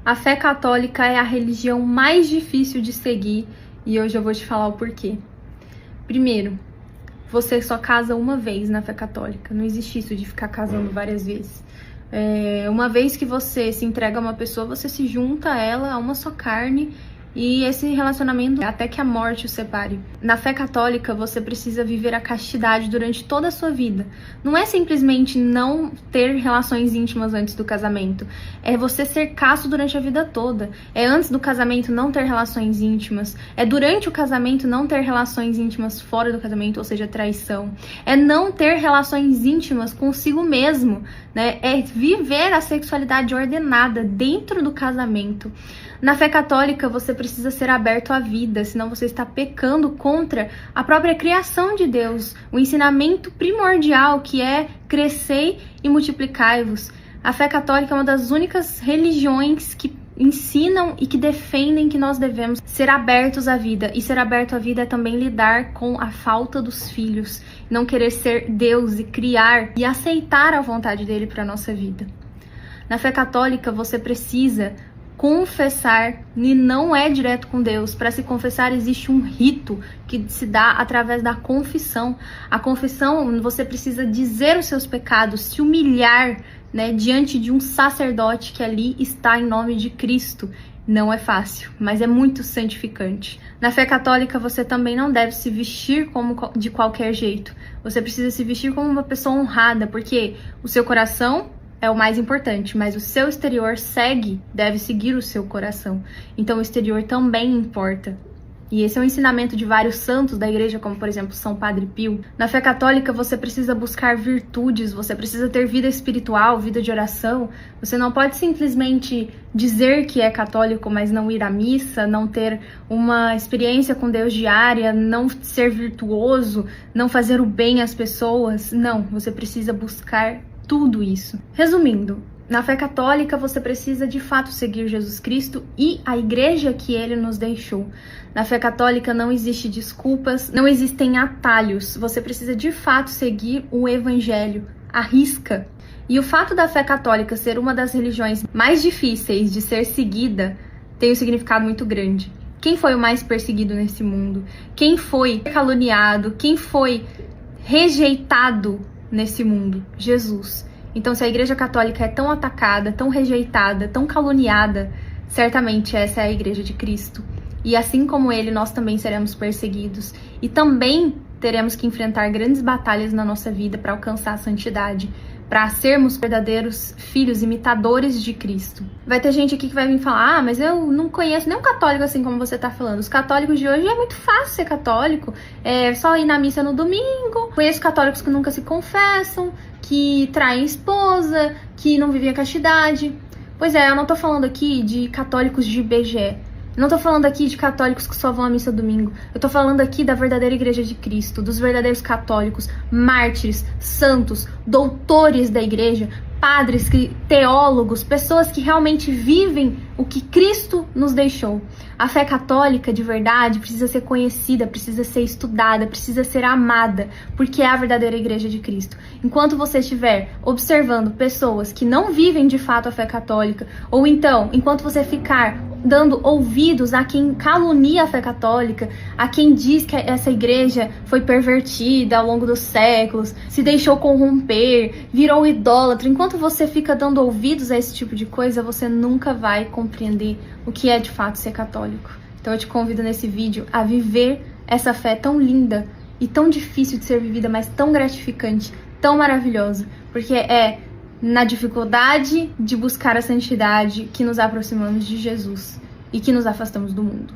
A fé católica é a religião mais difícil de seguir e hoje eu vou te falar o porquê. Primeiro, você só casa uma vez na fé católica, não existe isso de ficar casando várias vezes. Uma vez que você se entrega a uma pessoa, você se junta a ela, a uma só carne, e esse relacionamento até que a morte o separe. Na fé católica, você precisa viver a castidade durante toda a sua vida. Não é simplesmente não ter relações íntimas antes do casamento. É você ser casto durante a vida toda. É antes do casamento não ter relações íntimas. É durante o casamento não ter relações íntimas fora do casamento, ou seja, traição. É não ter relações íntimas consigo mesmo, né? É viver a sexualidade ordenada dentro do casamento. Na fé católica, você precisa ser aberto à vida, senão você está pecando contra a própria criação de Deus, o ensinamento primordial que é crescei e multiplicai-vos. A fé católica é uma das únicas religiões que ensinam e que defendem que nós devemos ser abertos à vida. E ser aberto à vida é também lidar com a falta dos filhos, não querer ser Deus e criar e aceitar a vontade dele para a nossa vida. Na fé católica, você precisa confessar, e não é direto com Deus. Para se confessar existe um rito que se dá através da confissão. A confissão, você precisa dizer os seus pecados, se humilhar, né, diante de um sacerdote que ali está em nome de Cristo. Não é fácil, mas é muito santificante. Na fé católica, você também não deve se vestir como de qualquer jeito. Você precisa se vestir como uma pessoa honrada, porque o seu coração é o mais importante, mas o seu exterior deve seguir o seu coração. Então o exterior também importa. E esse é um ensinamento de vários santos da igreja, como por exemplo São Padre Pio. Na fé católica você precisa buscar virtudes, você precisa ter vida espiritual, vida de oração. Você não pode simplesmente dizer que é católico, mas não ir à missa, não ter uma experiência com Deus diária, não ser virtuoso, não fazer o bem às pessoas. Não, você precisa buscar tudo isso. Resumindo, na fé católica você precisa de fato seguir Jesus Cristo e a igreja que ele nos deixou. Na fé católica não existe desculpas, não existem atalhos. Você precisa de fato seguir o evangelho à risca. E o fato da fé católica ser uma das religiões mais difíceis de ser seguida tem um significado muito grande. Quem foi o mais perseguido nesse mundo? Quem foi caluniado? Quem foi rejeitado nesse mundo? Jesus. Então, se a Igreja Católica é tão atacada, tão rejeitada, tão caluniada, certamente essa é a Igreja de Cristo. E assim como ele, nós também seremos perseguidos. E também teremos que enfrentar grandes batalhas na nossa vida para alcançar a santidade, para sermos verdadeiros filhos, imitadores de Cristo. Vai ter gente aqui que vai vir falar, mas eu não conheço nenhum católico assim como você tá falando. Os católicos de hoje é muito fácil ser católico, é só ir na missa no domingo. Conheço católicos que nunca se confessam, que traem esposa, que não vivem a castidade. Pois é, eu não tô falando aqui de católicos de IBGE. Não tô falando aqui de católicos que só vão à missa domingo. Eu tô falando aqui da verdadeira igreja de Cristo, dos verdadeiros católicos, mártires, santos, doutores da igreja, padres, teólogos, pessoas que realmente vivem o que Cristo nos deixou. A fé católica de verdade precisa ser conhecida, precisa ser estudada, precisa ser amada, porque é a verdadeira igreja de Cristo. Enquanto você estiver observando pessoas que não vivem de fato a fé católica, ou então, enquanto você ficar dando ouvidos a quem calunia a fé católica, a quem diz que essa igreja foi pervertida ao longo dos séculos, se deixou corromper, virou idólatra, enquanto você fica dando ouvidos a esse tipo de coisa, você nunca vai compreender o que é de fato ser católico. Então eu te convido nesse vídeo a viver essa fé tão linda e tão difícil de ser vivida, mas tão gratificante, tão maravilhosa, porque é na dificuldade de buscar a santidade que nos aproximamos de Jesus e que nos afastamos do mundo.